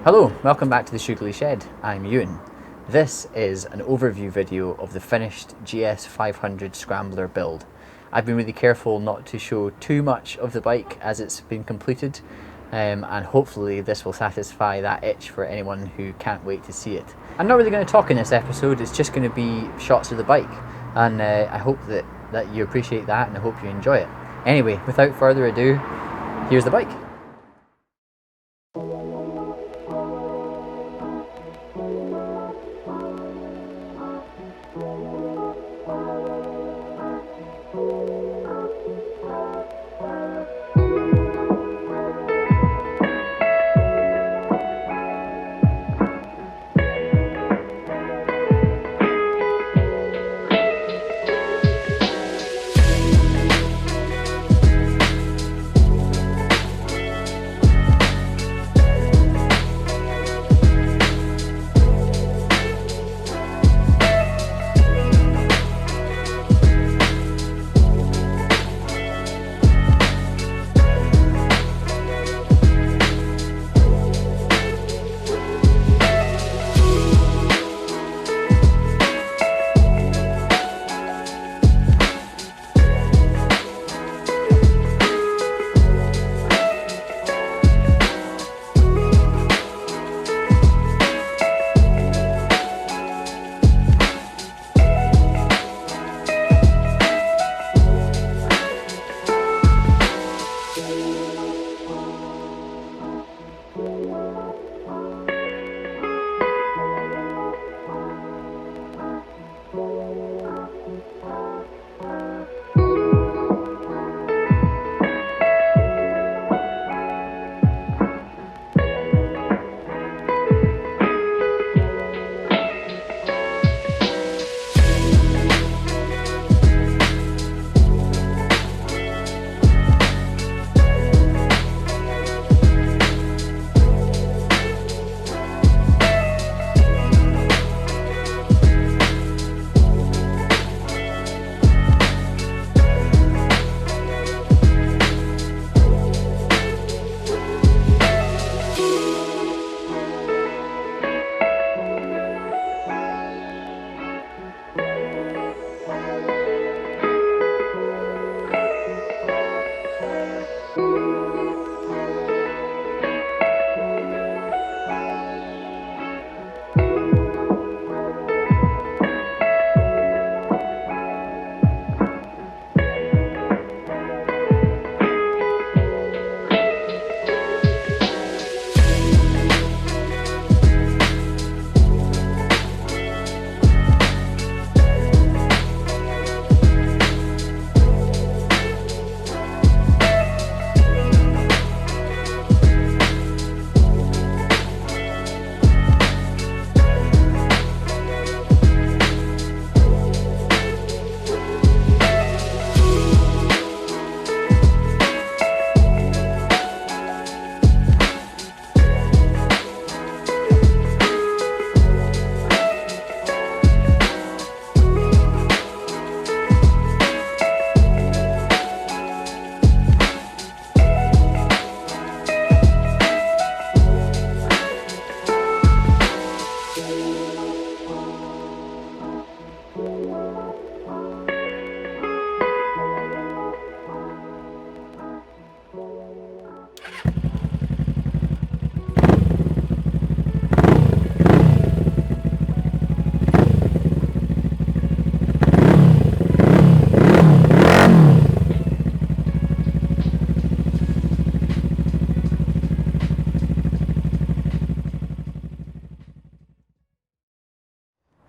Hello, welcome back to the Shoogly Shed. I'm Ewan. This is an overview video of the finished GS500 Scrambler build. I've been really careful not to show too much of the bike as it's been completed, and hopefully this will satisfy that itch for anyone who can't wait to see it. I'm not really going to talk in this episode, it's just going to be shots of the bike, and I hope that you appreciate that, and I hope you enjoy it. Anyway, without further ado, here's the bike.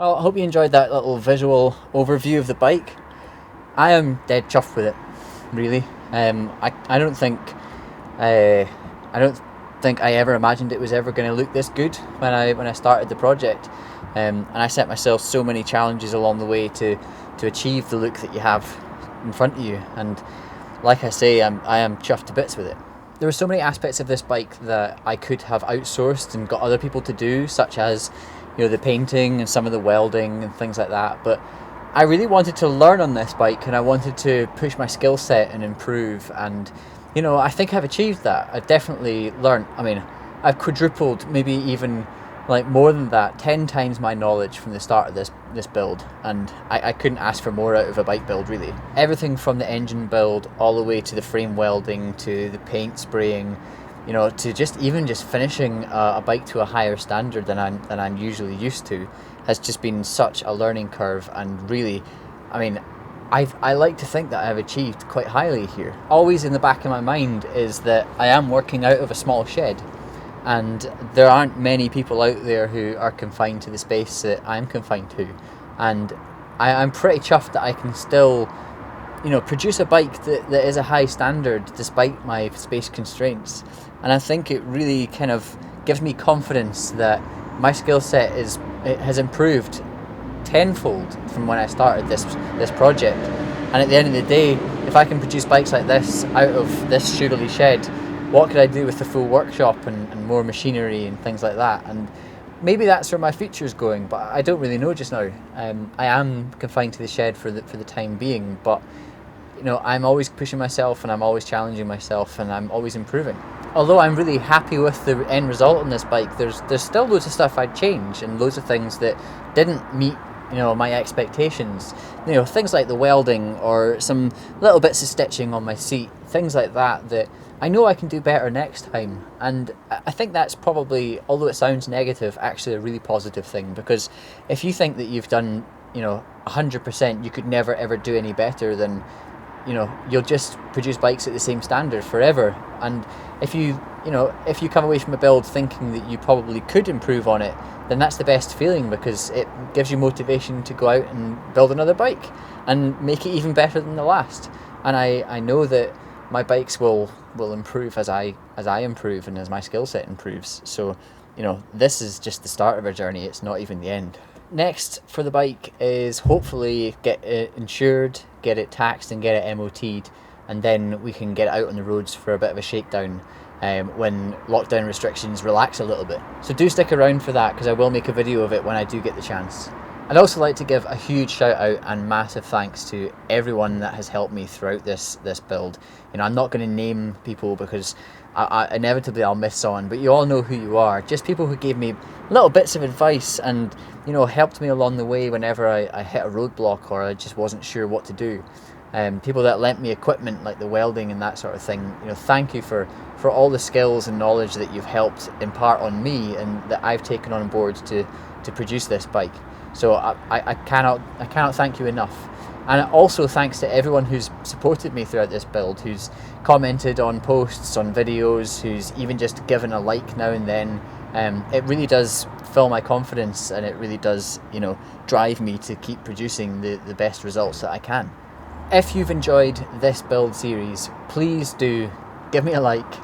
Well, I hope you enjoyed that little visual overview of the bike. I am dead chuffed with it, really. I don't think I ever imagined it was ever going to look this good when I started the project, and I set myself so many challenges along the way to achieve the look that you have in front of you. And like I say, I am chuffed to bits with it. There were so many aspects of this bike that I could have outsourced and got other people to do, such as the painting and some of the welding and things like that, but I really wanted to learn on this bike and I wanted to push my skill set and improve, and I think I've achieved that. I've definitely learned. I mean, I've quadrupled, maybe even like more than that, 10 times my knowledge from the start of this build, and I couldn't ask for more out of a bike build, really. Everything from the engine build all the way to the frame welding to the paint spraying, you know, to just finishing a bike to a higher standard than I'm usually used to, has just been such a learning curve. And really, I mean, I like to think that I've achieved quite highly here. Always in the back of my mind is that I am working out of a small shed, and there aren't many people out there who are confined to the space that I'm confined to, and I'm pretty chuffed that I can still, you know, produce a bike that is a high standard despite my space constraints. And I think it really kind of gives me confidence that my skill set has improved tenfold from when I started this project. And at the end of the day, if I can produce bikes like this out of this Shoogly shed, what could I do with the full workshop and more machinery and things like that? And maybe that's where my future's going, but I don't really know just now. I am confined to the shed for the time being, but you know, I'm always pushing myself and I'm always challenging myself and I'm always improving. Although I'm really happy with the end result on this bike, there's still loads of stuff I'd change and loads of things that didn't meet, you know, my expectations. You know, things like the welding or some little bits of stitching on my seat, things like that I know I can do better next time. And I think that's probably, although it sounds negative, actually a really positive thing, because if you think that you've done, you know, 100%, you could never ever do any better, then, you know, you'll just produce bikes at the same standard forever. And if you come away from a build thinking that you probably could improve on it, then that's the best feeling, because it gives you motivation to go out and build another bike and make it even better than the last. And I know that my bikes will improve as I improve and as my skill set improves. So, you know, this is just the start of our journey. It's not even the end. Next for the bike is hopefully get it insured, get it taxed and get it MOT'd, and then we can get it out on the roads for a bit of a shakedown when lockdown restrictions relax a little bit. So do stick around for that, because I will make a video of it when I do get the chance. I'd also like to give a huge shout out and massive thanks to everyone that has helped me throughout this build. You know, I'm not going to name people because inevitably I'll miss on, but you all know who you are. Just people who gave me little bits of advice and, you know, helped me along the way whenever I hit a roadblock or I just wasn't sure what to do. People that lent me equipment like the welding and that sort of thing. You know, thank you for all the skills and knowledge that you've helped impart on me and that I've taken on board to produce this bike. So I cannot thank you enough. And also thanks to everyone who's supported me throughout this build, who's commented on posts, on videos, who's even just given a like now and then. It really does fill my confidence, and it really does, you know, drive me to keep producing the best results that I can. If you've enjoyed this build series, please do give me a like,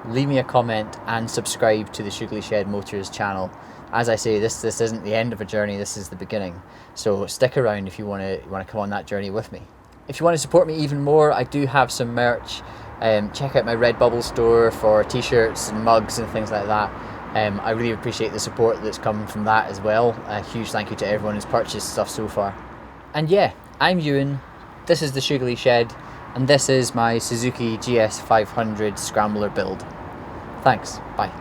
leave me a comment and subscribe to the Shoogly Shed Motors channel. As I say, this isn't the end of a journey, this is the beginning. So stick around if you want to come on that journey with me. If you want to support me even more, I do have some merch. Check out my Redbubble store for t-shirts and mugs and things like that. I really appreciate the support that's come from that as well. A huge thank you to everyone who's purchased stuff so far. And yeah, I'm Ewan, this is the Shoogly Shed, and this is my Suzuki GS500 Scrambler build. Thanks, bye.